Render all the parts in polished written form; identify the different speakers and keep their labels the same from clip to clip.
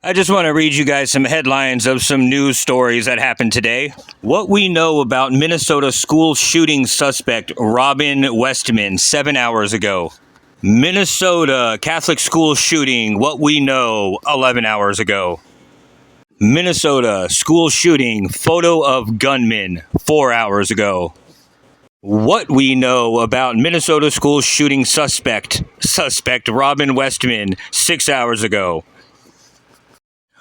Speaker 1: I just want to read you guys some headlines of some news stories that happened today. What we know about Minnesota school shooting suspect Robin Westman 7 hours ago. Minnesota Catholic school shooting, what we know 11 hours ago. Minnesota school shooting, photo of gunman 4 hours ago. What we know about Minnesota school shooting suspect Robin Westman 6 hours ago.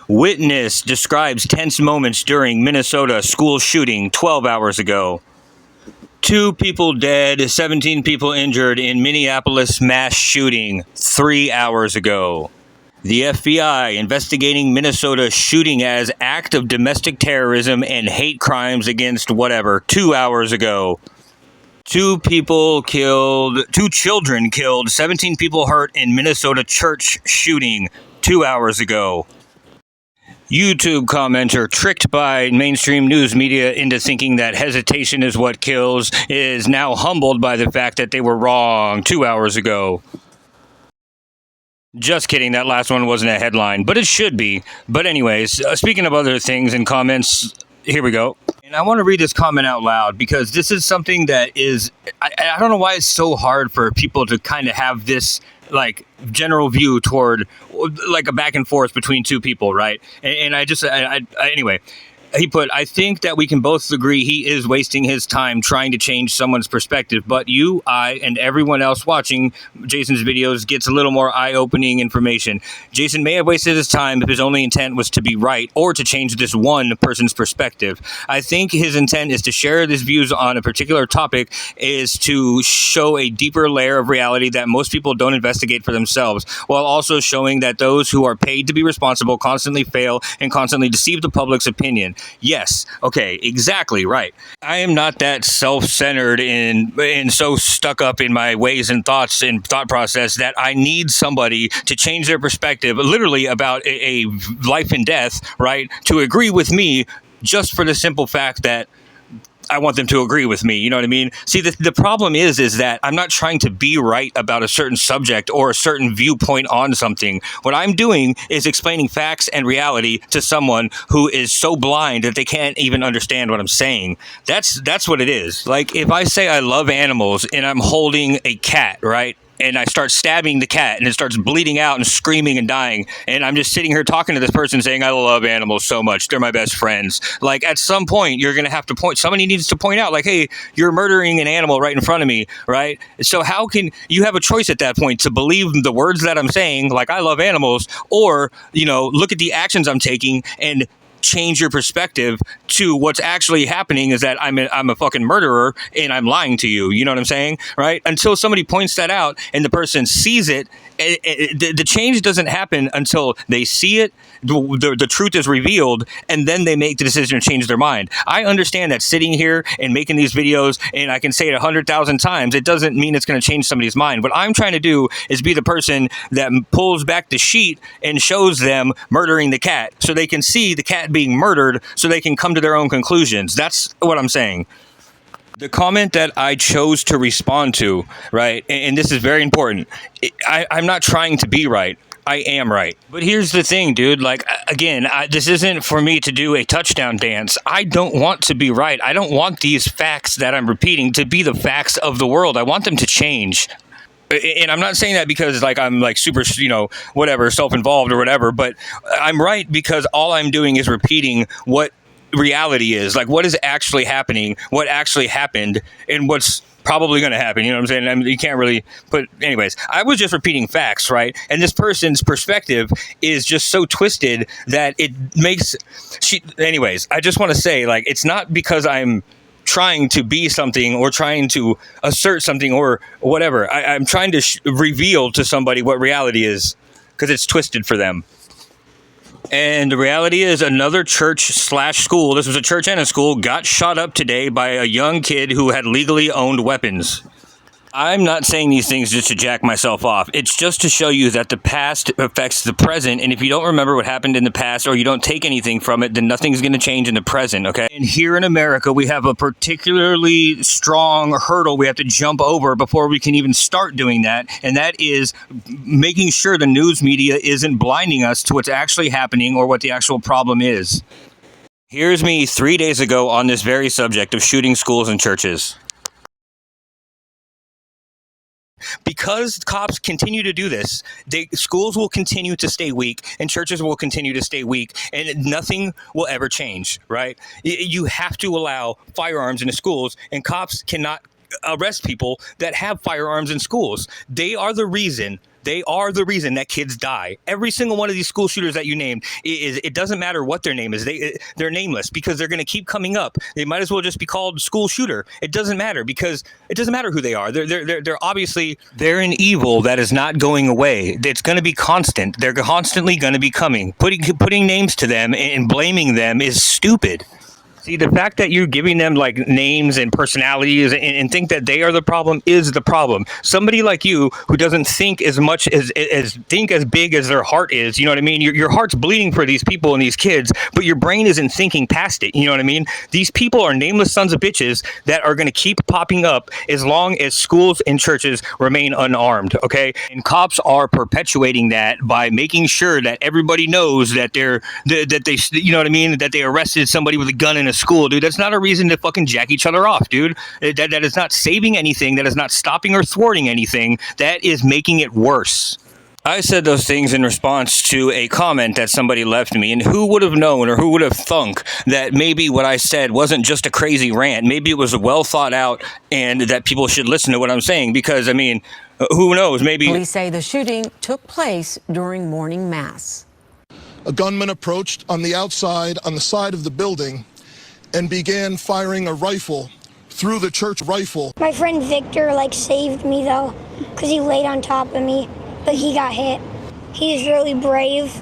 Speaker 1: Witness describes tense moments during Minnesota school shooting 12 hours ago. 2 people dead, 17 people injured in Minneapolis mass shooting 3 hours ago. The FBI investigating Minnesota shooting as act of domestic terrorism and hate crimes against whatever 2 hours ago. 2 people killed, 2 children killed, 17 people hurt in Minnesota church shooting 2 hours ago. YouTube commenter tricked by mainstream news media into thinking that hesitation is what kills is now humbled by the fact that they were wrong 2 hours ago. Just kidding, that last one wasn't a headline, but it should be. But anyways, speaking of other things and comments, here we go. And I want to read this comment out loud because this is something that is, I don't know why it's so hard for people to kind of have this like general view toward like a back and forth between 2 people, right? And anyway, he put, I think that we can both agree he is wasting his time trying to change someone's perspective, but you, I, and everyone else watching Jason's videos gets a little more eye-opening information. Jason may have wasted his time if his only intent was to be right or to change this one person's perspective. I think his intent is to share his views on a particular topic is to show a deeper layer of reality that most people don't investigate for themselves, while also showing that those who are paid to be responsible constantly fail and constantly deceive the public's opinion. Yes. Okay. Exactly right. I am not that self-centered and so stuck up in my ways and thoughts and thought process that I need somebody to change their perspective, literally about a life and death, right? To agree with me just for the simple fact that I want them to agree with me. You know what I mean? See, the problem is that I'm not trying to be right about a certain subject or a certain viewpoint on something. What I'm doing is explaining facts and reality to someone who is so blind that they can't even understand what I'm saying. That's what it is. Like if I say I love animals and I'm holding a cat, right? And I start stabbing the cat and it starts bleeding out and screaming and dying. And I'm just sitting here talking to this person saying, I love animals so much. They're my best friends. Like at some point, you're going to have to somebody needs to point out like, hey, you're murdering an animal right in front of me. Right. So how can you have a choice at that point to believe the words that I'm saying, like I love animals, or, look at the actions I'm taking and change your perspective to what's actually happening is that I'm a fucking murderer and I'm lying to you. You know what I'm saying? Right? Until somebody points that out and the person sees it, the change doesn't happen until they see it, the truth is revealed, and then they make the decision to change their mind. I understand that sitting here and making these videos, and I can say it 100,000 times, it doesn't mean it's going to change somebody's mind. What I'm trying to do is be the person that pulls back the sheet and shows them murdering the cat so they can see the cat being murdered so they can come to their own conclusions. That's what I'm saying. The comment that I chose to respond to, right, and this is very important, I'm not trying to be right. I am right. But here's the thing, dude. Like, again, this isn't for me to do a touchdown dance. I don't want to be right. I don't want these facts that I'm repeating to be the facts of the world. I want them to change. And I'm not saying that because like I'm like super, whatever, self-involved or whatever, but I'm right because all I'm doing is repeating what reality is, like what is actually happening, what actually happened, and what's probably going to happen. You know what I'm saying? I mean, you can't really put, anyways, I was just repeating facts, right? And this person's perspective is just so twisted that it makes, anyways, I just want to say, like, it's not because I'm trying to be something or trying to assert something or whatever. I'm trying to reveal to somebody what reality is because it's twisted for them. And the reality is another church/school, this was a church and a school, got shot up today by a young kid who had legally owned weapons. I'm not saying these things just to jack myself off. It's just to show you that the past affects the present. And if you don't remember what happened in the past or you don't take anything from it, then nothing's going to change in the present, okay? And here in America, we have a particularly strong hurdle we have to jump over before we can even start doing that. And that is making sure the news media isn't blinding us to what's actually happening or what the actual problem is. Here's me 3 days ago on this very subject of shooting schools and churches. Because cops continue to do this, schools will continue to stay weak and churches will continue to stay weak, and nothing will ever change, right? You have to allow firearms in the schools, and cops cannot arrest people that have firearms in schools. They are the reason that kids die. Every single one of these school shooters that you named, it doesn't matter what their name is. They're nameless because they're going to keep coming up. They might as well just be called school shooter. It doesn't matter because it doesn't matter who they are. They're obviously, they're an evil that is not going away. It's going to be constant. They're constantly going to be coming. Putting names to them and blaming them is stupid. See, the fact that you're giving them like names and personalities and think that they are the problem is the problem. Somebody like you who doesn't think as much as think as big as their heart is, you know what I mean? Your heart's bleeding for these people and these kids, but your brain isn't thinking past it. You know what I mean? These people are nameless sons of bitches that are going to keep popping up as long as schools and churches remain unarmed. Okay, and cops are perpetuating that by making sure that everybody knows that they you know what I mean, that they arrested somebody with a gun in a school, dude. That's not a reason to fucking jack each other off, dude. That is not saving anything. That is not stopping or thwarting anything. That is making it worse. I said those things in response to a comment that somebody left me, and who would have known or who would have thunk that maybe what I said wasn't just a crazy rant. Maybe it was well thought out and that people should listen to what I'm saying, because, I mean, who knows? Maybe.
Speaker 2: Police say the shooting took place during morning mass.
Speaker 3: A gunman approached on the outside, on the side of the building, and began firing a rifle through the church rifle.
Speaker 4: My friend Victor saved me though, because he laid on top of me, but he got hit. He's really brave,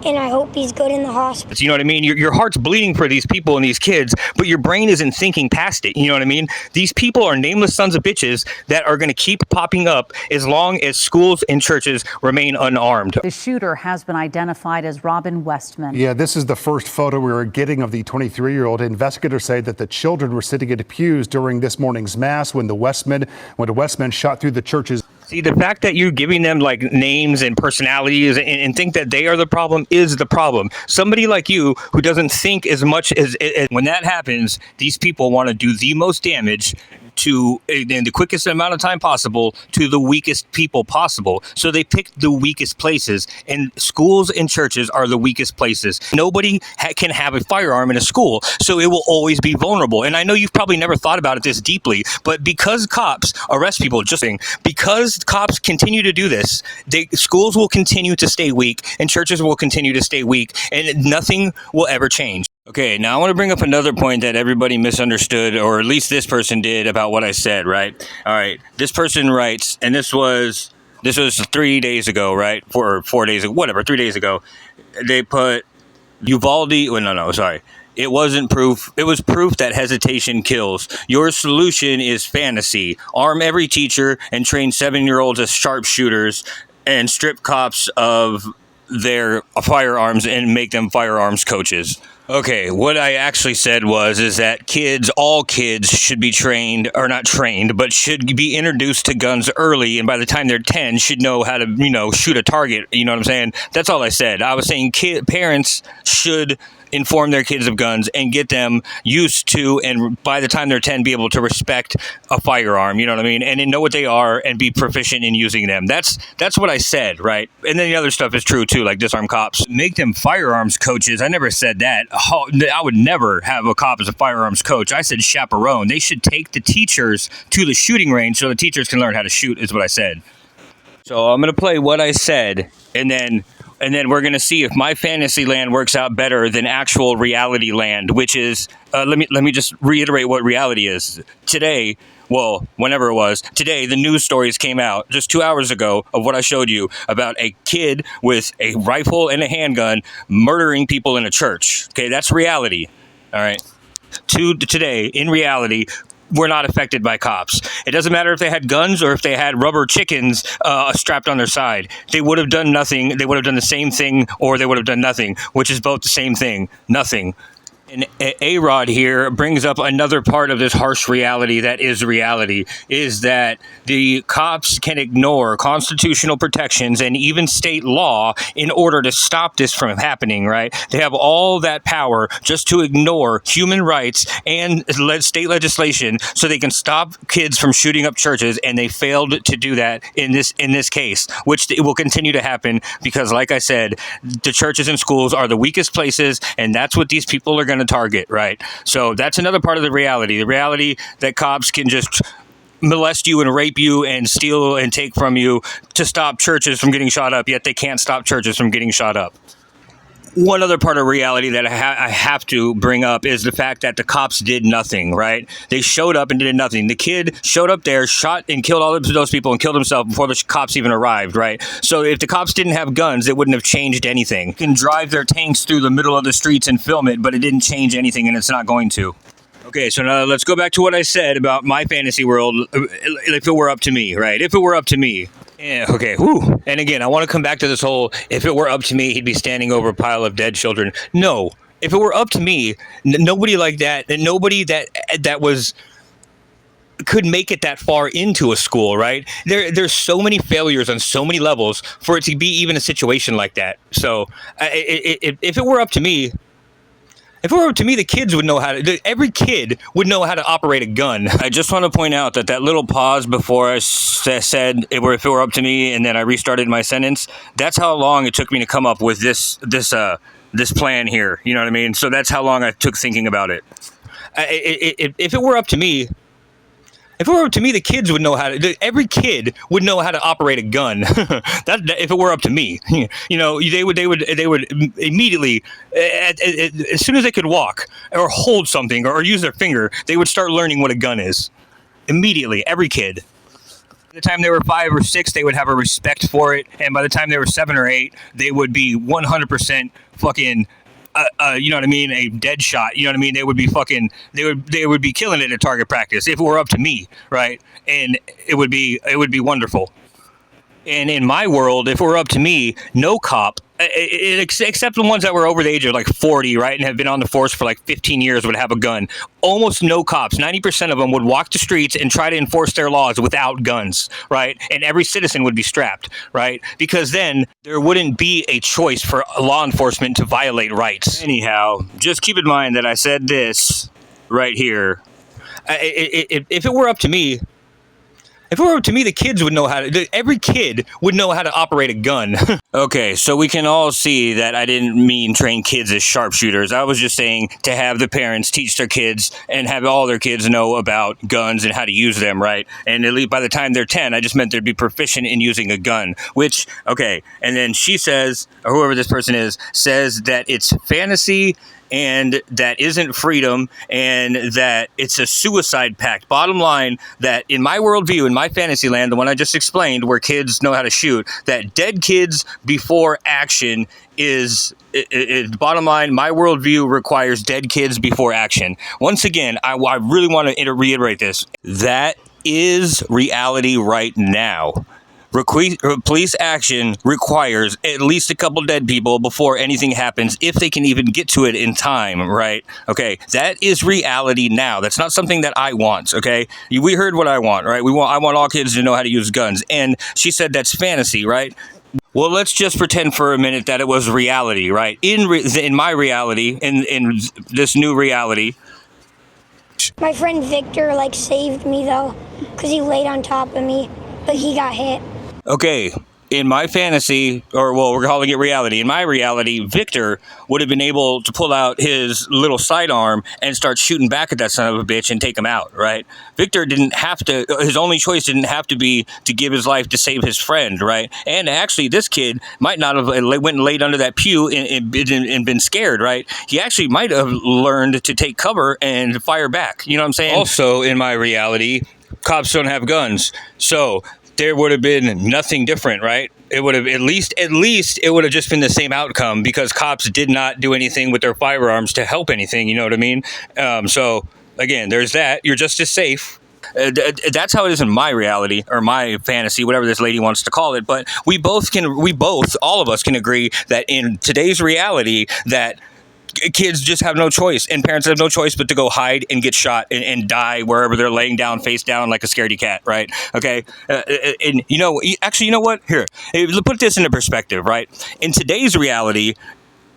Speaker 4: and I hope he's good in the hospital.
Speaker 1: You know what I mean? Your heart's bleeding for these people and these kids, but your brain isn't thinking past it. You know what I mean? These people are nameless sons of bitches that are going to keep popping up as long as schools and churches remain unarmed.
Speaker 5: The shooter has been identified as Robin Westman.
Speaker 6: Yeah, this is the first photo we were getting of the 23-year-old. Investigators say that the children were sitting at pews during this morning's mass when the Westman shot through the church's.
Speaker 1: See, the fact that you're giving them names and personalities and think that they are the problem is the problem. Somebody like you who doesn't think as much as when that happens, these people want to do the most damage to, in the quickest amount of time possible, to the weakest people possible. So they pick the weakest places, and schools and churches are the weakest places. Nobody can have a firearm in a school, so it will always be vulnerable. And I know you've probably never thought about it this deeply, but because cops arrest people, because cops continue to do this, schools will continue to stay weak, and churches will continue to stay weak, and nothing will ever change. Okay, now I want to bring up another point that everybody misunderstood, or at least this person did, about what I said, right? All right, this person writes, and this was 3 days ago, right? 4 days ago, whatever, 3 days ago. They put Uvalde, it wasn't proof. It was proof that hesitation kills. Your solution is fantasy. Arm every teacher and train 7-year-olds as sharpshooters and strip cops of their firearms and make them firearms coaches. Okay, what I actually said is that all kids should be trained, or not trained, but should be introduced to guns early, and by the time they're 10, should know how to, shoot a target. You know what I'm saying? That's all I said. I was saying parents should inform their kids of guns and get them used to, and by the time they're 10, be able to respect a firearm, you know what I mean? And then know what they are and be proficient in using them. That's what I said, right? And then the other stuff is true too, like disarm cops. Make them firearms coaches. I never said that. I would never have a cop as a firearms coach. I said chaperone. They should take the teachers to the shooting range so the teachers can learn how to shoot, is what I said. So I'm going to play what I said, and then we're going to see if my fantasy land works out better than actual reality land, which is, let me just reiterate what reality is. Today, whenever it was, today the news stories came out just 2 hours ago of what I showed you about a kid with a rifle and a handgun murdering people in a church. Okay, that's reality. All right. Today, in reality, were not affected by cops. It doesn't matter if they had guns or if they had rubber chickens strapped on their side. They would have done nothing. They would have done the same thing, or they would have done nothing, which is both the same thing, nothing. And A-Rod here brings up another part of this harsh reality that is reality, is that the cops can ignore constitutional protections and even state law in order to stop this from happening, right? They have all that power just to ignore human rights and state legislation so they can stop kids from shooting up churches, and they failed to do that in this case, which it will continue to happen because, like I said, the churches and schools are the weakest places, and that's what these people are going to target, right? So that's another part of the reality that cops can just molest you and rape you and steal and take from you to stop churches from getting shot up, yet they can't stop churches from getting shot up. One other part of reality that I have to bring up is the fact that the cops did nothing, right? They showed up and did nothing. The kid showed up there, shot and killed all of those people and killed himself before the cops even arrived, right? So if the cops didn't have guns, it wouldn't have changed anything. They can drive their tanks through the middle of the streets and film it, but it didn't change anything, and it's not going to. Okay, so now let's go back to what I said about my fantasy world, if it were up to me, right? If it were up to me. Yeah, okay, whew. And again, I want to come back to this whole, if it were up to me, he'd be standing over a pile of dead children. No, if it were up to me, nobody like that, and nobody that was could make it that far into a school, right? There's so many failures on so many levels for it to be even a situation like that. So if it were up to me, the kids would know every kid would know how to operate a gun. I just want to point out that little pause before I said if it were up to me, and then I restarted my sentence, that's how long it took me to come up with this plan here. You know what I mean? So that's how long I took thinking about it. If it were up to me, the kids would know every kid would know how to operate a gun. If it were up to me, you know, they would immediately, as soon as they could walk or hold something or use their finger, they would start learning what a gun is. Immediately, every kid. By the time they were 5 or 6, they would have a respect for it, and by the time they were 7 or 8, they would be 100% fucking. You know what I mean? A dead shot. You know what I mean? They would be they would be killing it at target practice if it were up to me, right? And it would be wonderful. And in my world, if it were up to me, no cop, except the ones that were over the age of like 40, right, and have been on the force for like 15 years would have a gun. Almost no cops, 90% of them would walk the streets and try to enforce their laws without guns, right? And every citizen would be strapped, right? Because then there wouldn't be a choice for law enforcement to violate rights. Anyhow, just keep in mind that I said this right here. If it were up to me, the kids would know every kid would know how to operate a gun. Okay, so we can all see that I didn't mean train kids as sharpshooters. I was just saying to have the parents teach their kids and have all their kids know about guns and how to use them, right? And at least by the time they're 10, I just meant they'd be proficient in using a gun, which, okay. And then she says, or whoever this person is, says that it's fantasy and that isn't freedom, and that it's a suicide pact. Bottom line, that in my worldview, in my fantasy land, the one I just explained, where kids know how to shoot, that dead kids before action is bottom line. My worldview requires dead kids before action. Once again, I really want to reiterate this. That is reality right now. Police action requires at least a couple dead people before anything happens, if they can even get to it in time, right? Okay, that is reality now. That's not something that I want, okay? We heard what I want, right? I want all kids to know how to use guns. And she said that's fantasy, right? Well, let's just pretend for a minute that it was reality, right? In my reality, in this new reality.
Speaker 4: My friend Victor saved me though, because he laid on top of me, but he got hit.
Speaker 1: Okay, in my fantasy, or well, we're calling it reality. In my reality, Victor would have been able to pull out his little sidearm and start shooting back at that son of a bitch and take him out, right? Victor didn't have to, his only choice didn't have to be to give his life to save his friend, right? And actually, this kid might not have went and laid under that pew and been scared, right? He actually might have learned to take cover and fire back. You know what I'm saying? Also, in my reality, cops don't have guns. So there would have been nothing different, right? It would have at least it would have just been the same outcome, because cops did not do anything with their firearms to help anything. You know what I mean? So again, there's that. You're just as safe. That's how it is in my reality or my fantasy, whatever this lady wants to call it. But all of us can agree that in today's reality that kids just have no choice and parents have no choice but to go hide and get shot and die wherever they're laying down face down like a scaredy cat, right? Okay. And you know what? Here, put this into perspective, right? In today's reality,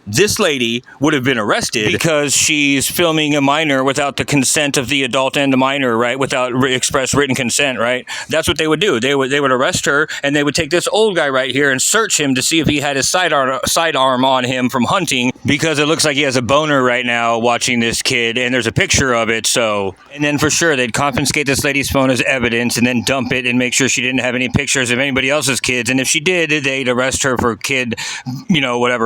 Speaker 1: this lady would have been arrested because she's filming a minor without the consent of the adult and the minor, right? Without express written consent, right? That's what they would do. They would arrest her and they would take this old guy right here and search him to see if he had his sidearm on him from hunting, because it looks like he has a boner right now watching this kid and there's a picture of it. So, and then for sure they'd confiscate this lady's phone as evidence and then dump it and make sure she didn't have any pictures of anybody else's kids. And if she did, they'd arrest her for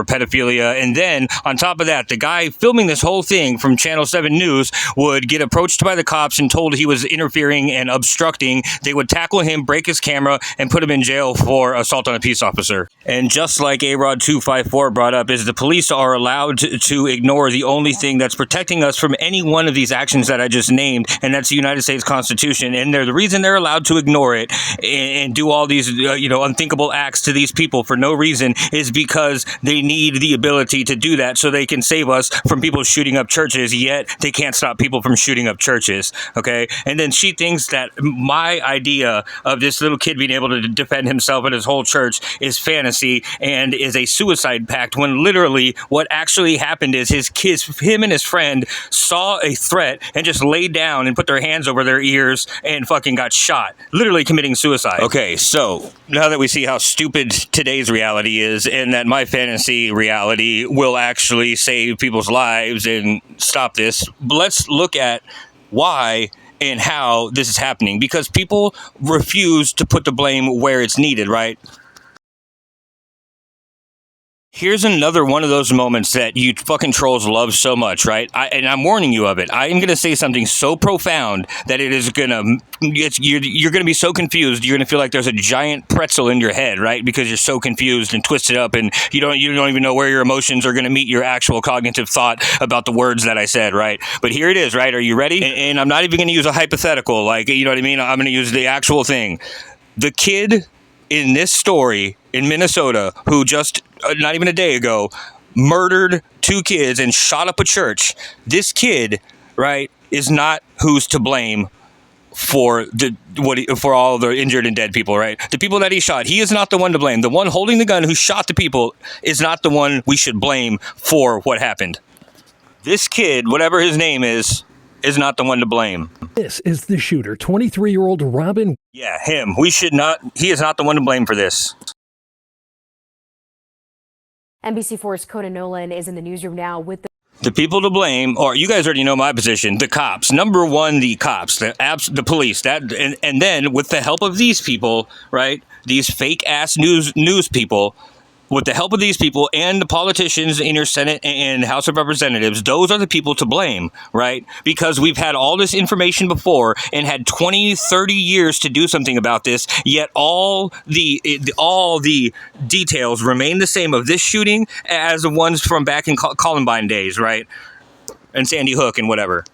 Speaker 1: pedophilia. And then on top of that, the guy filming this whole thing from Channel 7 News would get approached by the cops and told he was interfering and obstructing. They would tackle him, break his camera, and put him in jail for assault on a peace officer. And just like A-Rod 254 brought up, is the police are allowed to ignore the only thing that's protecting us from any one of these actions that I just named, and that's the United States Constitution. And the reason they're allowed to ignore it and do all these unthinkable acts to these people for no reason is because they need the ability to do that so they can save us from people shooting up churches, yet they can't stop people from shooting up churches, okay? And then she thinks that my idea of this little kid being able to defend himself and his whole church is fantasy and is a suicide pact, when literally what actually happened is him and his friend saw a threat and just laid down and put their hands over their ears and fucking got shot, literally committing suicide. Okay, so now that we see how stupid today's reality is and that my fantasy reality will actually save people's lives and stop this, let's look at why and how this is happening, because people refuse to put the blame where it's needed, right? Here's another one of those moments that you fucking trolls love so much, right? And I'm warning you of it. I am going to say something so profound that it is going to... You're going to be so confused. You're going to feel like there's a giant pretzel in your head, right? Because you're so confused and twisted up, and you don't even know where your emotions are going to meet your actual cognitive thought about the words that I said, right? But here it is, right? Are you ready? And I'm not even going to use a hypothetical, like, you know what I mean? I'm going to use the actual thing. The kid in this story in Minnesota who just not even a day ago murdered 2 kids and shot up a church, this kid, right, is not who's to blame for for all the injured and dead people, right? The people that he shot, he is not the one to blame. The one holding the gun who shot the people is not the one we should blame for what happened. This kid, whatever his name is not the one to blame.
Speaker 7: This is the shooter, 23-year-old Robin.
Speaker 1: Yeah, him. He is not the one to blame for this.
Speaker 8: NBC4's Conan Nolan is in the newsroom now with
Speaker 1: the people to blame, or you guys already know my position, the cops. Number one, the cops, the police, and then with the help of these people, right, these fake-ass news people, with the help of these people and the politicians in your Senate and House of Representatives, those are the people to blame, right? Because we've had all this information before and had 20, 30 years to do something about this, yet all the details remain the same of this shooting as the ones from back in Columbine days, right? And Sandy Hook and whatever.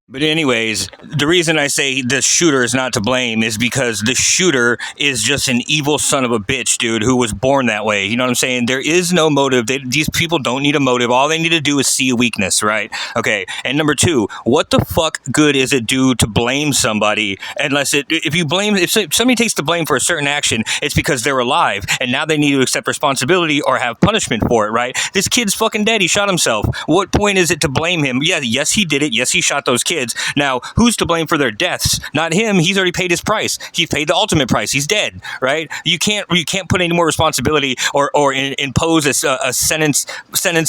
Speaker 1: But anyways, the reason I say the shooter is not to blame is because the shooter is just an evil son of a bitch, dude, who was born that way. You know what I'm saying? There is no motive. These people don't need a motive. All they need to do is see a weakness, right? Okay. And number 2, what the fuck good is it do to blame somebody if somebody takes the blame for a certain action, it's because they're alive and now they need to accept responsibility or have punishment for it, right? This kid's fucking dead. He shot himself. What point is it to blame him? Yeah, yes, he did it. Yes, he shot those kids. Now, who's to blame for their deaths? Not him. He's already paid his price. He paid the ultimate price. He's dead, right? You can't put any more responsibility or impose a sentence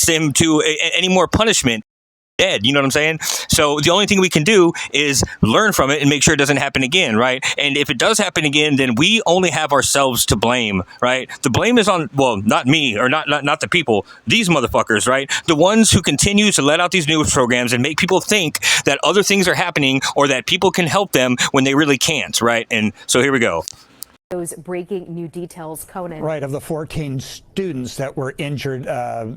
Speaker 1: him to any more punishment. Dead, you know what I'm saying? So the only thing we can do is learn from it and make sure it doesn't happen again, right? And if it does happen again, then we only have ourselves to blame, right? The blame is on, well, not me or not the people, these motherfuckers, right? The ones who continue to let out these news programs and make people think that other things are happening or that people can help them when they really can't, right? And so here we go.
Speaker 8: Those breaking new details, Conan.
Speaker 9: Right, of the 14 students that were injured,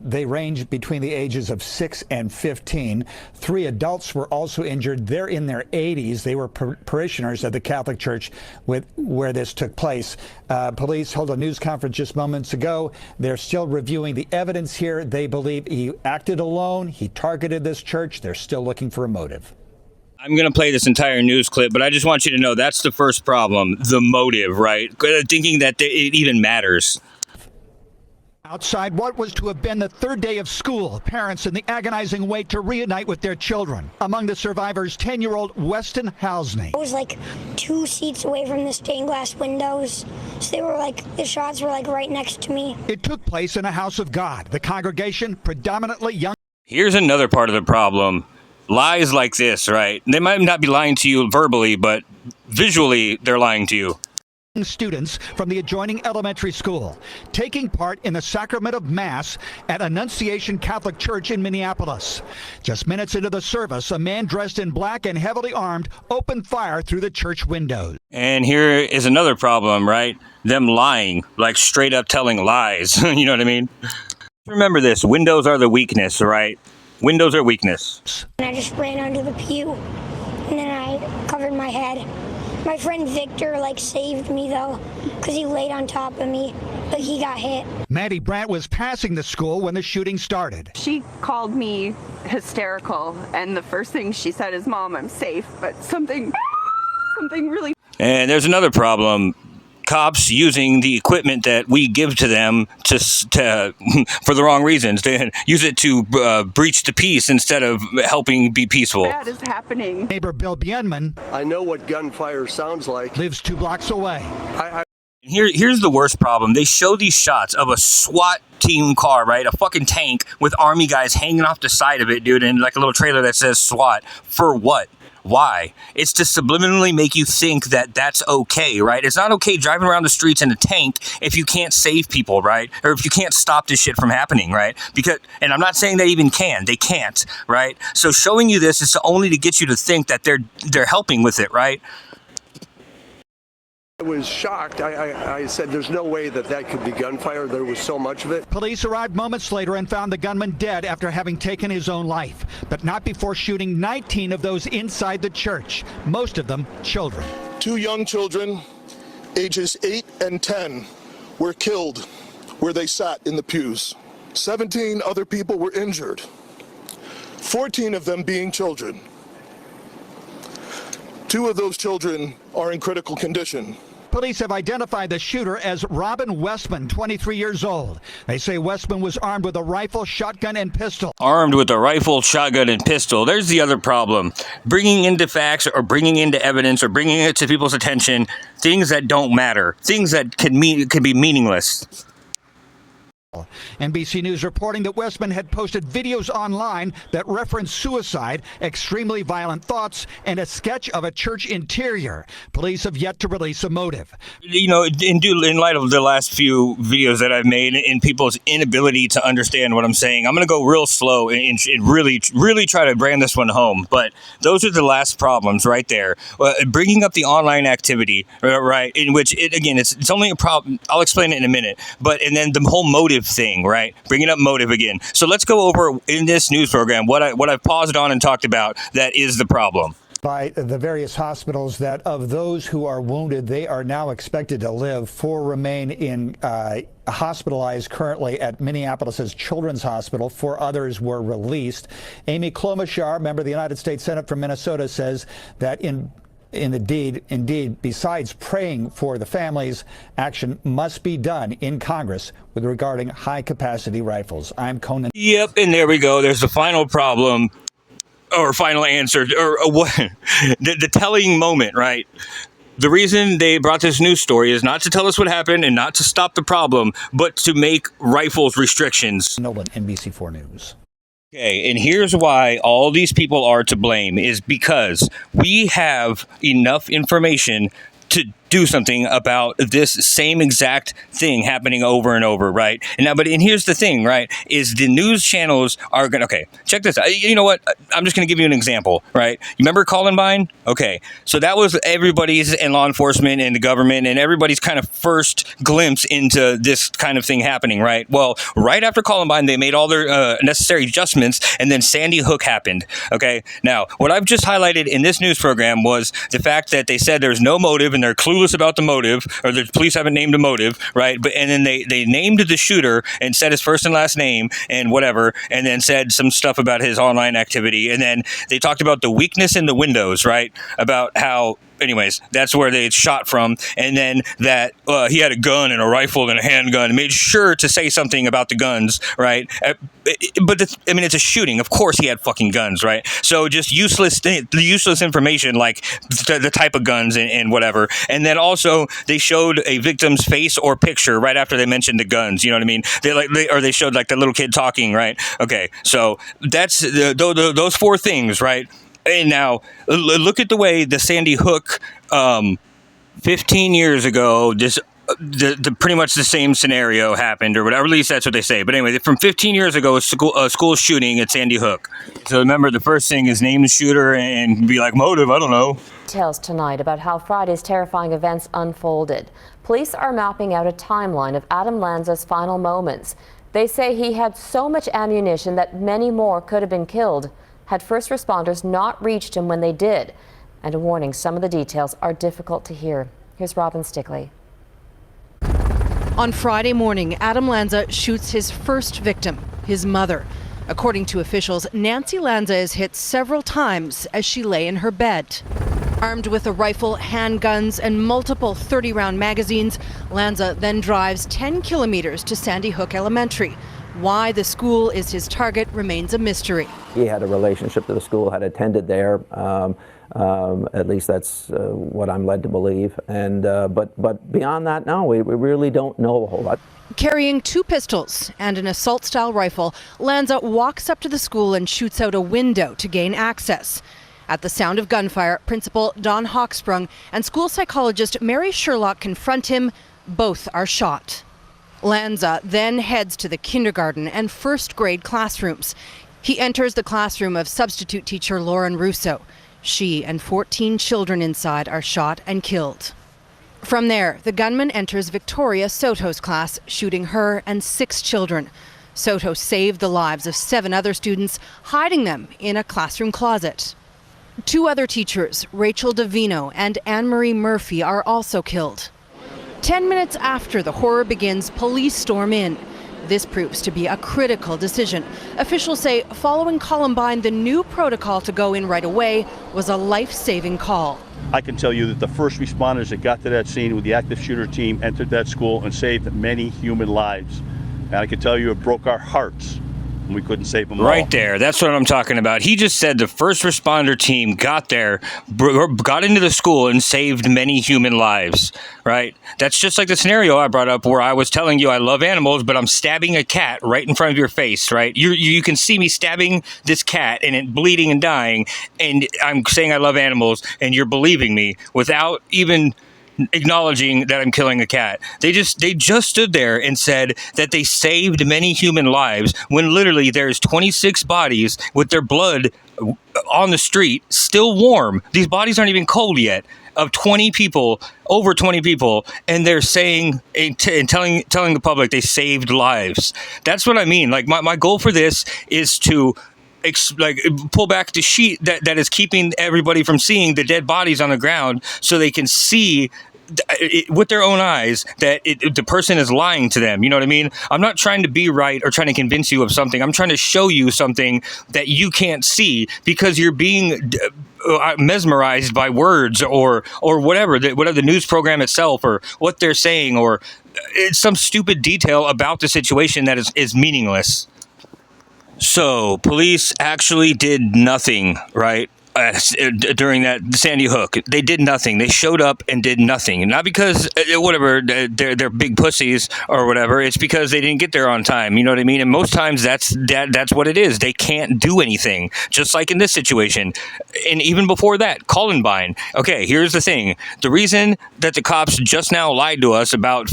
Speaker 9: they range between the ages of 6 and 15. 3 adults were also injured. They're in their 80s. They were parishioners of the Catholic Church where this took place. Police held a news conference just moments ago. They're still reviewing the evidence here. They believe he acted alone. He targeted this church. They're still looking for a motive.
Speaker 1: I'm going to play this entire news clip, but I just want you to know that's the first problem, the motive, right? Thinking that it even matters.
Speaker 9: Outside what was to have been the third day of school, parents in the agonizing wait to reunite with their children. Among the survivors, 10-year-old Weston Housney.
Speaker 4: I was like 2 seats away from the stained glass windows, so they were like, the shots were like right next to me.
Speaker 9: It took place in a house of God. The congregation, predominantly young.
Speaker 1: Here's another part of the problem. Lies like this, right? They might not be lying to you verbally, but visually, they're lying to you.
Speaker 9: Students from the adjoining elementary school taking part in the sacrament of Mass at Annunciation Catholic Church in Minneapolis. Just minutes into the service, a man dressed in black and heavily armed opened fire through the church windows.
Speaker 1: And here is another problem, right? Them lying, like straight up telling lies. You know what I mean? Remember this, windows are the weakness, right? Windows are weakness.
Speaker 4: And I just ran under the pew, and then I covered my head. My friend Victor saved me though, because he laid on top of me, but he got hit.
Speaker 9: Maddie Brandt was passing the school when the shooting started.
Speaker 10: She called me hysterical, and the first thing she said is, "Mom, I'm safe," but something really.
Speaker 1: And there's another problem. Cops using the equipment that we give to them to for the wrong reasons. They use it to breach the peace instead of helping be peaceful.
Speaker 10: That is happening.
Speaker 9: Neighbor Bill Bienman,
Speaker 11: I know what gunfire sounds like.
Speaker 9: Lives 2 blocks away.
Speaker 1: Here's the worst problem. They show these shots of a SWAT team car, right? A fucking tank with army guys hanging off the side of it, dude, and like a little trailer that says SWAT. For what? Why? It's to subliminally make you think that that's okay, right? It's not okay driving around the streets in a tank if you can't save people, right? Or if you can't stop this shit from happening, right? And I'm not saying they even can. They can't, right? So showing you this is only to get you to think that they're helping with it, right?
Speaker 11: I was shocked. I said there's no way that could be gunfire. There was so much of it.
Speaker 9: Police arrived moments later and found the gunman dead after having taken his own life, but not before shooting 19 of those inside the church, most of them children.
Speaker 3: 2 young children, ages 8 and 10, were killed where they sat in the pews. 17 other people were injured, 14 of them being children. 2 of those children are in critical condition.
Speaker 9: Police have identified the shooter as Robin Westman, 23 years old. They say Westman was armed with a rifle, shotgun, and pistol.
Speaker 1: Armed with a rifle, shotgun, and pistol. There's the other problem. Bringing into facts or bringing into evidence or bringing it to people's attention things that don't matter. Things that could be meaningless.
Speaker 9: NBC News reporting that Westman had posted videos online that referenced suicide, extremely violent thoughts, and a sketch of a church interior. Police have yet to release a motive.
Speaker 1: You know, in light of the last few videos that I've made and people's inability to understand what I'm saying, I'm going to go real slow and really try to brand this one home. But those are the last problems right there. Bringing up the online activity, right, in which, it's only a problem. I'll explain it in a minute. And then the whole motive thing, right? Bringing up motive again. So let's go over in this news program what I've paused on and talked about that is the problem.
Speaker 9: By the various hospitals that of those who are wounded, they are now expected to live. 4 remain hospitalized currently at Minneapolis' Children's Hospital. 4 others were released. Amy Klobuchar, member of the United States Senate from Minnesota, says that Indeed, besides praying for the families, action must be done in Congress regarding high-capacity rifles. I'm Conan.
Speaker 1: Yep, and there we go. There's the final problem, or final answer, or what? The telling moment, right? The reason they brought this news story is not to tell us what happened and not to stop the problem, but to make rifles restrictions.
Speaker 9: Nolan, NBC4 News.
Speaker 1: Okay, and here's why all these people are to blame is because we have enough information do something about this same exact thing happening over and over, right? And here's the thing, right? Is the news channels are gonna, okay, check this out. You know what? I'm just gonna give you an example, right? You remember Columbine? Okay, so that was everybody's and law enforcement and the government and everybody's kind of first glimpse into this kind of thing happening, right? Well, right after Columbine, they made all their necessary adjustments, and then Sandy Hook happened. Okay, now what I've just highlighted in this news program was the fact that they said there's no motive and they're clueless about the motive, or the police haven't named a motive, right? But and then they named the shooter and said his first and last name and whatever, and then said some stuff about his online activity, and then they talked about the weakness in the windows, right? About how, anyways, that's where they shot from, and then that he had a gun and a rifle and a handgun, and made sure to say something about the guns, right? But it's a shooting. Of course he had fucking guns, right? So just useless information, like the type of guns and whatever. And then also they showed a victim's face or picture right after they mentioned the guns. You know what I mean? They showed like the little kid talking, right? Okay, so that's those four things, right? And now look at the way the Sandy Hook 15 years ago, the pretty much the same scenario happened, or whatever. At least that's what they say. But anyway, from 15 years ago, a school shooting at Sandy Hook. So remember, the first thing is name the shooter and be like, motive, I don't know.
Speaker 12: Details tonight about how Friday's terrifying events unfolded. Police are mapping out a timeline of Adam Lanza's final moments. They say he had so much ammunition that many more could have been killed had first responders not reached him when they did. And a warning, some of the details are difficult to hear. Here's Robin Stickley.
Speaker 13: On Friday morning, Adam Lanza shoots his first victim, his mother. According to officials, Nancy Lanza is hit several times as she lay in her bed. Armed with a rifle, handguns, and multiple 30-round magazines, Lanza then drives 10 kilometers to Sandy Hook Elementary. Why the school is his target remains a mystery.
Speaker 14: He had a relationship to the school, had attended there. At least that's what I'm led to believe. And but beyond that, no, we really don't know a whole lot.
Speaker 13: Carrying 2 pistols and an assault-style rifle, Lanza walks up to the school and shoots out a window to gain access. At the sound of gunfire, Principal Don Hawksprung and school psychologist Mary Sherlock confront him. Both are shot. Lanza then heads to the kindergarten and first grade classrooms. He enters the classroom of substitute teacher Lauren Russo. She and 14 children inside are shot and killed. From there, the gunman enters Victoria Soto's class, shooting her and 6 children. Soto saved the lives of 7 other students, hiding them in a classroom closet. 2 other teachers, Rachel Davino and Anne-Marie Murphy, are also killed. 10 minutes after the horror begins, police storm in. This proves to be a critical decision. Officials say following Columbine, the new protocol to go in right away was a life-saving call.
Speaker 15: I can tell you that the first responders that got to that scene with the active shooter team entered that school and saved many human lives. And I can tell you it broke our hearts. We couldn't save them all.
Speaker 1: Right there. That's what I'm talking about. He just said the first responder team got there, got into the school and saved many human lives, right? That's just like the scenario I brought up where I was telling you I love animals, but I'm stabbing a cat right in front of your face, right? You can see me stabbing this cat and it bleeding and dying, and I'm saying I love animals, and you're believing me without even acknowledging that I'm killing a cat. They just stood there and said that they saved many human lives when literally there's 26 bodies with their blood on the street still warm. These bodies aren't even cold yet, of 20 people, over 20 people, and they're saying and telling the public they saved lives. That's what I mean. Like my goal for this is to pull back the sheet that is keeping everybody from seeing the dead bodies on the ground, so they can see with their own eyes that the person is lying to them. You know what I mean? I'm not trying to be right or trying to convince you of something. I'm trying to show you something that you can't see because you're being mesmerized by words or whatever the news program itself or what they're saying, or it's some stupid detail about the situation that is meaningless. So police actually did nothing, right? during that Sandy Hook. They did nothing. They showed up and did nothing. Not because whatever they're big pussies or whatever. It's because they didn't get there on time. You know what I mean? And most times that's what it is. They can't do anything. Just like in this situation, and even before that, Columbine. Okay, here's the thing: the reason that the cops just now lied to us about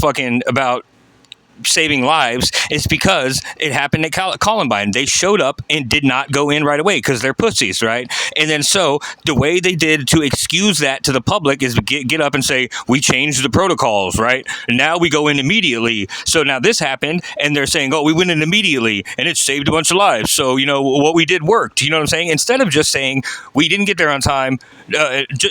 Speaker 1: saving lives is because it happened at Columbine. They showed up and did not go in right away because they're pussies, right? And then so the way they did to excuse that to the public is get up and say, we changed the protocols, right? And now we go in immediately. So now this happened and they're saying, oh, we went in immediately and it saved a bunch of lives. So, you know, what we did worked. You know what I'm saying? Instead of just saying, we didn't get there on time.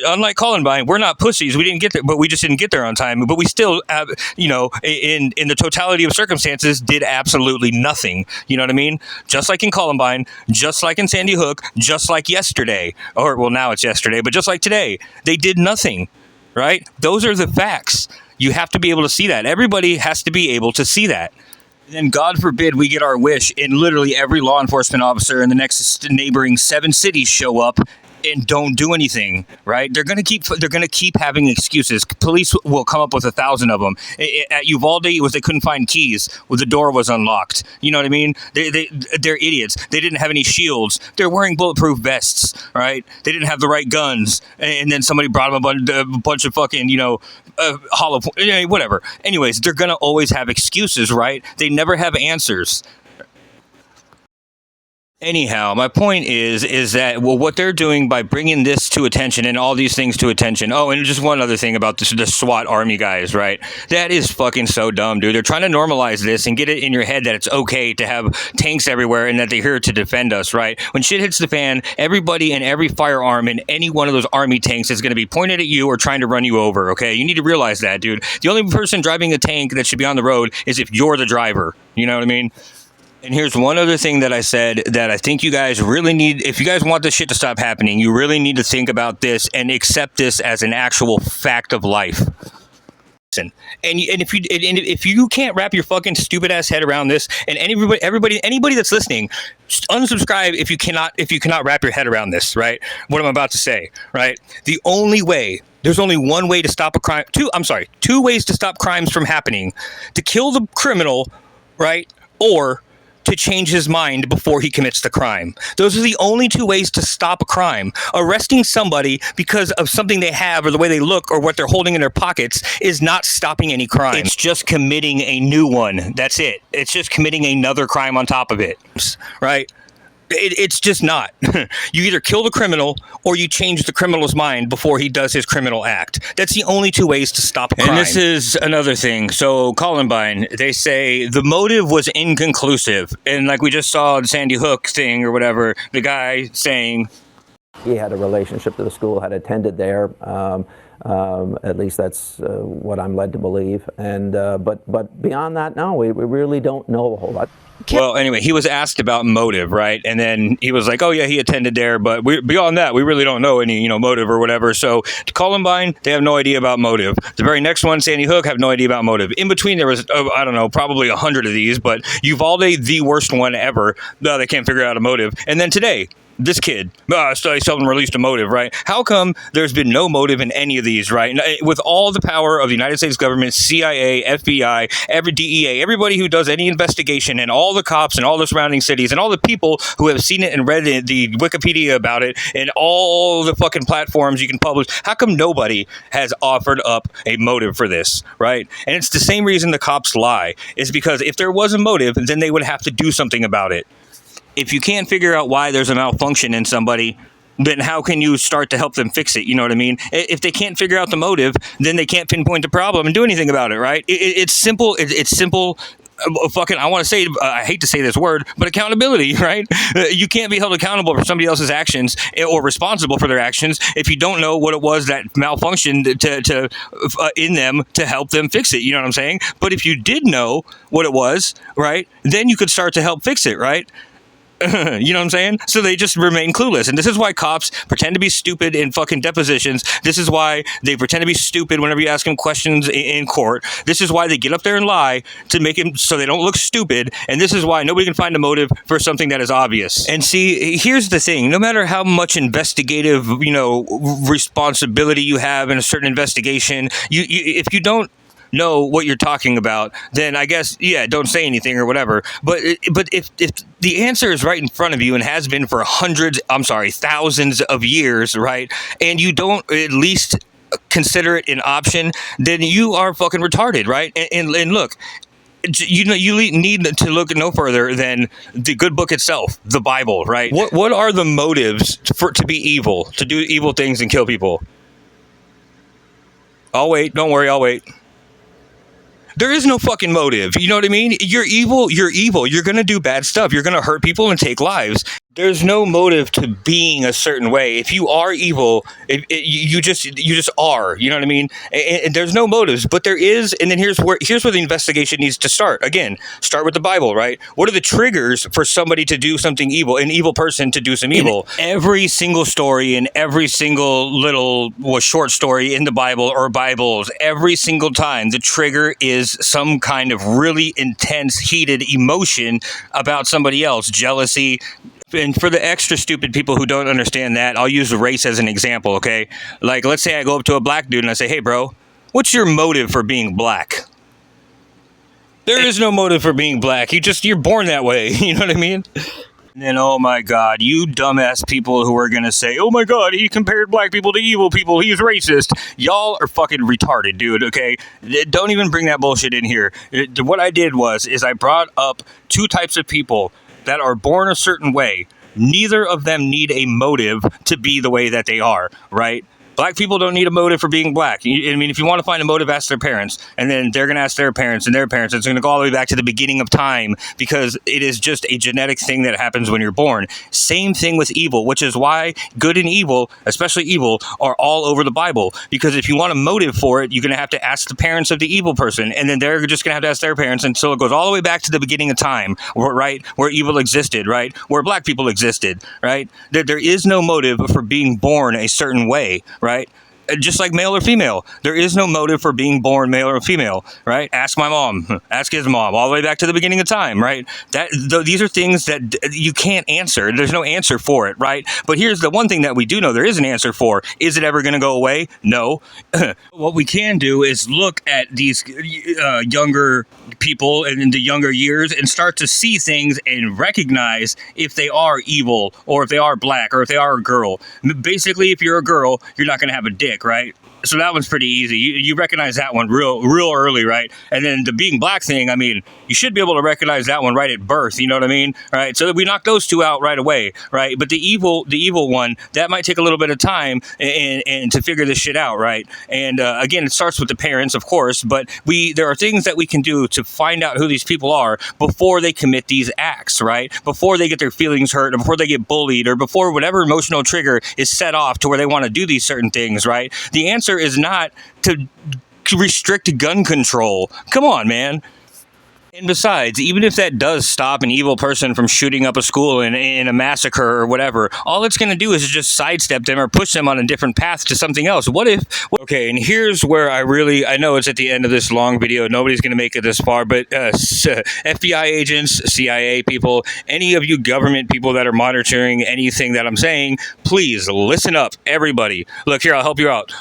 Speaker 1: Unlike Columbine, we're not pussies. We didn't get there, but we just didn't get there on time. But we still have, you know, in the totality of circumstances, did absolutely nothing. You know what I mean? Just like in Columbine, just like in Sandy Hook, just like yesterday, or well, now it's yesterday, but just like today, they did nothing, right? Those are the facts. You have to be able to see that. Everybody has to be able to see that. And then God forbid we get our wish and literally every law enforcement officer in the next neighboring 7 cities show up and don't do anything, right? They're gonna keep having excuses. Police will come up with 1,000 of them. At Uvalde, it was they couldn't find keys. Well, the door was unlocked. You know what I mean? They're idiots. They didn't have any shields. They're wearing bulletproof vests, right? They didn't have the right guns, and then somebody brought them a bunch of fucking, you know, hollow, whatever. Anyways, they're gonna always have excuses, right? They never have answers. Anyhow, my point is that, well, what they're doing by bringing this to attention and all these things to attention. Oh, and just one other thing about the SWAT army guys, right? That is fucking so dumb, dude. They're trying to normalize this and get it in your head that it's okay to have tanks everywhere and that they're here to defend us, right? When shit hits the fan, everybody and every firearm in any one of those army tanks is going to be pointed at you or trying to run you over, okay? You need to realize that, dude. The only person driving a tank that should be on the road is if you're the driver. You know what I mean? And here's one other thing that I said that I think you guys really need, if you guys want this shit to stop happening, you really need to think about this and accept this as an actual fact of life. And if you can't wrap your fucking stupid ass head around this, and anybody that's listening, unsubscribe if you cannot wrap your head around this, right? What I'm about to say, right? The only way, there's only one way to stop a crime. Two ways to stop crimes from happening: to kill the criminal, right? Or to change his mind before he commits the crime. Those are the only 2 ways to stop a crime. Arresting somebody because of something they have or the way they look or what they're holding in their pockets is not stopping any crime. It's just committing a new one. That's it. It's just committing another crime on top of it, right? It's just not. You either kill the criminal or you change the criminal's mind before he does his criminal act. That's the only 2 ways to stop a crime. And this is another thing. So Columbine, they say the motive was inconclusive. And like we just saw the Sandy Hook thing or whatever, the guy saying
Speaker 14: he had a relationship to the school, had attended there. At least that's what I'm led to believe. And but beyond that, no, we really don't know a whole lot.
Speaker 1: Well, anyway, he was asked about motive, right? And then he was like, oh, yeah, he attended there. But beyond that, we really don't know any, motive or whatever. So to Columbine, they have no idea about motive. The very next one, Sandy Hook, have no idea about motive. In between, there was, I don't know, probably 100 of these. But Uvalde, the worst one ever. No, they can't figure out a motive. And then today, this kid, study seldom released a motive, right? How come there's been no motive in any of these, right? With all the power of the United States government, CIA, FBI, every DEA, everybody who does any investigation, and all the cops and all the surrounding cities and all the people who have seen it and read the Wikipedia about it and all the fucking platforms you can publish, how come nobody has offered up a motive for this, right? And it's the same reason the cops lie, is because if there was a motive, then they would have to do something about it. If you can't figure out why there's a malfunction in somebody, then how can you start to help them fix it? You know what I mean? If they can't figure out the motive, then they can't pinpoint the problem and do anything about it, right? It's simple. It's simple. Fucking, I want to say, I hate to say this word, but accountability, right? You can't be held accountable for somebody else's actions or responsible for their actions if you don't know what it was that malfunctioned in them to help them fix it. You know what I'm saying? But if you did know what it was, right, then you could start to help fix it, right? You know what I'm saying? So they just remain clueless. And this is why cops pretend to be stupid in fucking depositions. This is why they pretend to be stupid whenever you ask them questions in court. This is why they get up there and lie to make it so they don't look stupid. And this is why nobody can find a motive for something that is obvious. And see, here's the thing. No matter how much investigative, responsibility you have in a certain investigation, if you don't know what you're talking about, then I guess, don't say anything or whatever. But if the answer is right in front of you and has been for thousands of years, right, and you don't at least consider it an option, then you are fucking retarded, right? And look, you need to look no further than the good book itself, the Bible, right? What are the motives to be evil, to do evil things and kill people? I'll wait. Don't worry, I'll wait. There is no fucking motive. You know what I mean? You're evil. You're evil. You're going to do bad stuff. You're going to hurt people and take lives. There's no motive to being a certain way. If you are evil, you just are. You know what I mean? And there's no motives, but there is. And then here's where the investigation needs to start. Again, start with the Bible, right? What are the triggers for somebody to do something evil, an evil person to do some evil? In every single story, in every single little short story in the Bible or Bibles, every single time the trigger is some kind of really intense, heated emotion about somebody else, jealousy. And for the extra stupid people who don't understand that, I'll use race as an example, okay? Like, let's say I go up to a black dude and I say, hey, bro, what's your motive for being black? There is no motive for being black. You're born that way. You know what I mean? And then, oh my God, you dumbass people who are going to say, oh my God, he compared black people to evil people. He's racist. Y'all are fucking retarded, dude, okay? Don't even bring that bullshit in here. What I did is I brought up two types of people that are born a certain way. Neither of them need a motive to be the way that they are, right? Black people don't need a motive for being black. I mean, if you want to find a motive, ask their parents. And then they're going to ask their parents and their parents. It's going to go all the way back to the beginning of time because it is just a genetic thing that happens when you're born. Same thing with evil, which is why good and evil, especially evil, are all over the Bible. Because if you want a motive for it, you're going to have to ask the parents of the evil person. And then they're just going to have to ask their parents until it goes all the way back to the beginning of time, right? Where evil existed, right? Where black people existed, right? There is no motive for being born a certain way, right? Just like male or female, there is no motive for being born male or female, right? Ask my mom, ask his mom, all the way back to the beginning of time, right? These are things that you can't answer. There's no answer for it, right? But here's the one thing that we do know there is an answer for. Is it ever going to go away? No. What we can do is look at these younger people and in the younger years and start to see things and recognize if they are evil or if they are black or if they are a girl. Basically, if you're a girl, you're not going to have a dick, right? So that one's pretty easy. You recognize that one real early, right? And then the being black thing, I mean, you should be able to recognize that one right at birth. You know what I mean? Right? So that we knock those two out right away, right? But the evil one, that might take a little bit of time and to figure this shit out, right? And again, it starts with the parents, of course, but there are things that we can do to find out who these people are before they commit these acts, right? Before they get their feelings hurt, or before they get bullied, or before whatever emotional trigger is set off to where they want to do these certain things, right? The answer is not to restrict gun control. Come on, man. And besides, even if that does stop an evil person from shooting up a school in a massacre or whatever, all it's going to do is just sidestep them or push them on a different path to something else. Okay, and here's where I know it's at the end of this long video. Nobody's going to make it this far, but FBI agents, CIA people, any of you government people that are monitoring anything that I'm saying, please listen up, everybody. Look here, I'll help you out.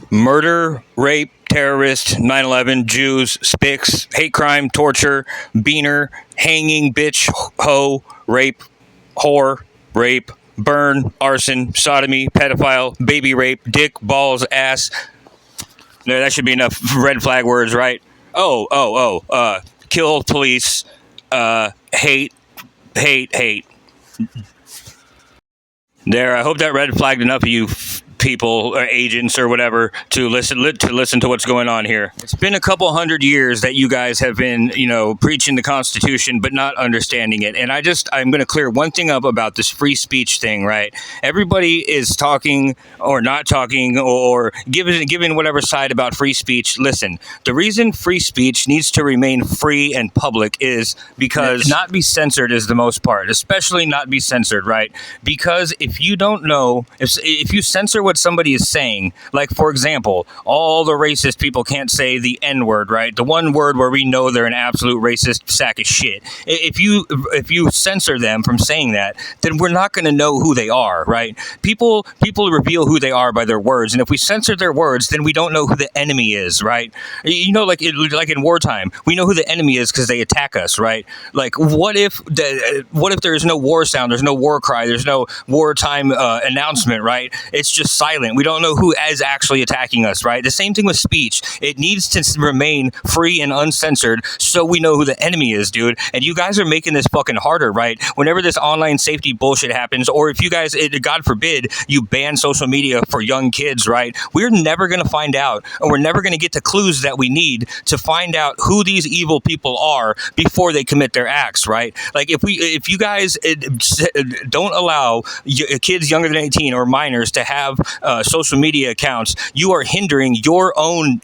Speaker 1: Murder, rape, terrorist, 9/11, Jews, spics, hate crime, torture, beaner, hanging, bitch, hoe, rape, whore, rape, burn, arson, sodomy, pedophile, baby rape, dick, balls, ass. No, that should be enough red flag words, right? Kill, police, hate. There, I hope that red flagged enough of you people or agents or whatever to listen to what's going on here. It's been a couple hundred years that you guys have been, preaching the Constitution but not understanding it. And I'm going to clear one thing up about this free speech thing, right? Everybody is talking or not talking or giving whatever side about free speech. Listen, the reason free speech needs to remain free and public is because not be censored is the most part, especially not be censored, right? Because if you don't know, if you censor what somebody is saying, like, for example, all the racist people can't say the N-word, right? The one word where we know they're an absolute racist sack of shit. If you censor them from saying that, then we're not going to know who they are, right? People reveal who they are by their words, and if we censor their words, then we don't know who the enemy is, right? Like in wartime, we know who the enemy is because they attack us, right? Like, what if there's no war sound, there's no war cry, there's no wartime announcement, right? It's just silent. We don't know who is actually attacking us, right? The same thing with speech. It needs to remain free and uncensored so we know who the enemy is, dude. And you guys are making this fucking harder, right? Whenever this online safety bullshit happens, or if you guys, God forbid, you ban social media for young kids, right? We're never going to find out, and we're never going to get the clues that we need to find out who these evil people are before they commit their acts, right? Like, if you guys don't allow kids younger than 18 or minors to have social media accounts, you are hindering your own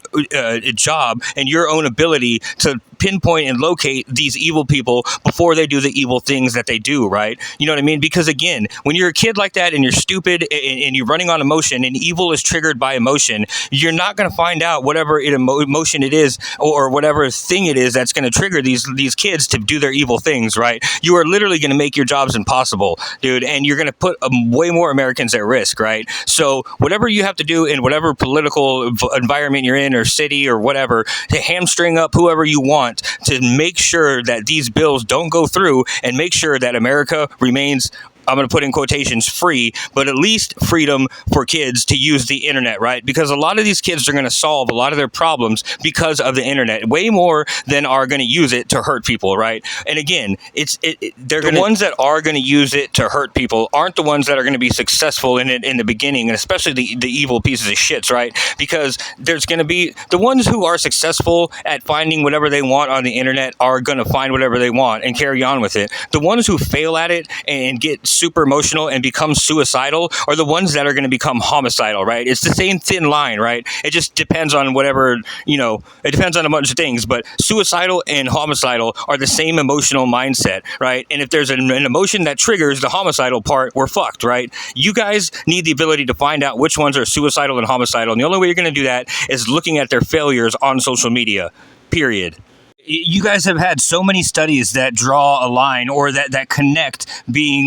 Speaker 1: job and your own ability to pinpoint and locate these evil people before they do the evil things that they do, right? You know what I mean? Because again, when you're a kid like that and you're stupid and you're running on emotion, and evil is triggered by emotion, you're not going to find out whatever emotion it is or whatever thing it is that's going to trigger these kids to do their evil things, right? You are literally going to make your jobs impossible, dude, and you're going to put way more Americans at risk, right? So whatever you have to do in whatever political environment you're in or city or whatever, to hamstring up whoever you want to make sure that these bills don't go through and make sure that America remains, I'm going to put in quotations, free, but at least freedom for kids to use the internet, right? Because a lot of these kids are going to solve a lot of their problems because of the internet, way more than are going to use it to hurt people, right? And again, the ones that are going to use it to hurt people aren't the ones that are going to be successful in it in the beginning, and especially the evil pieces of shits, right? Because there's going to be the ones who are successful at finding whatever they want on the internet are going to find whatever they want and carry on with it. The ones who fail at it and get super emotional and become suicidal are the ones that are going to become homicidal, right? It's the same thin line, right? It just depends on whatever, it depends on a bunch of things, but suicidal and homicidal are the same emotional mindset, right? And if there's an emotion that triggers the homicidal part, we're fucked, right? You guys need the ability to find out which ones are suicidal and homicidal, and the only way you're going to do that is looking at their failures on social media, period. You guys have had so many studies that draw a line or that connect being,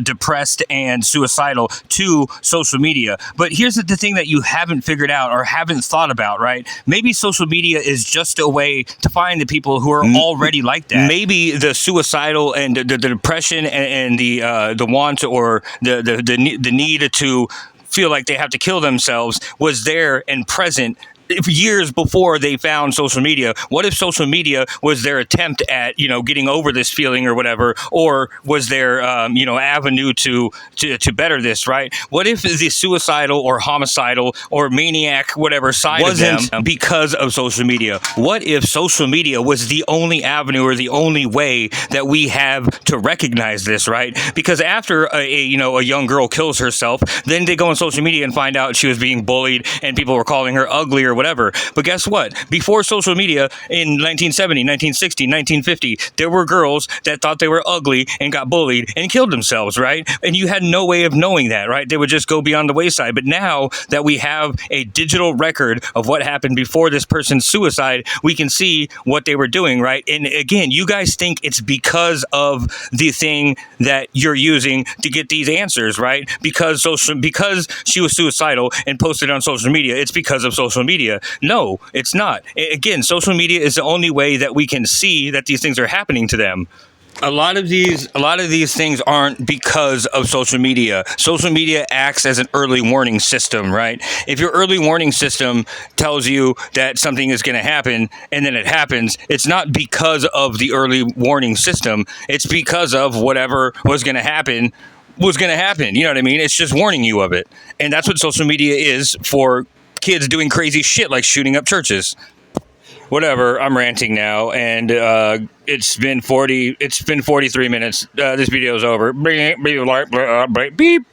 Speaker 1: depressed and suicidal to social media. But here's the thing that you haven't figured out or haven't thought about, right? Maybe social media is just a way to find the people who are already like that. Maybe the suicidal and the depression and the want or the need to feel like they have to kill themselves was there and present years before they found social media. What if social media was their attempt at, getting over this feeling or whatever, or was their, avenue to better this, right? What if the suicidal or homicidal or maniac, whatever side wasn't of them because of social media? What if social media was the only avenue or the only way that we have to recognize this, right? Because after a young girl kills herself, then they go on social media and find out she was being bullied and people were calling her ugly or whatever. But guess what? Before social media in 1970, 1960, 1950, there were girls that thought they were ugly and got bullied and killed themselves, right? And you had no way of knowing that, right? They would just go beyond the wayside. But now that we have a digital record of what happened before this person's suicide, we can see what they were doing, right? And again, you guys think it's because of the thing that you're using to get these answers, right? Because she was suicidal and posted on social media, it's because of social media. No, it's not. Again, social media is the only way that we can see that these things are happening to them. A lot of these things aren't because of social media. Social media acts as an early warning system, right? If your early warning system tells you that something is going to happen and then it happens, it's not because of the early warning system. It's because of whatever was going to happen was going to happen. You know what I mean? It's just warning you of it. And that's what social media is for kids doing crazy shit like shooting up churches. Whatever, I'm ranting now, and it's been 43 minutes. This video's over. Beep.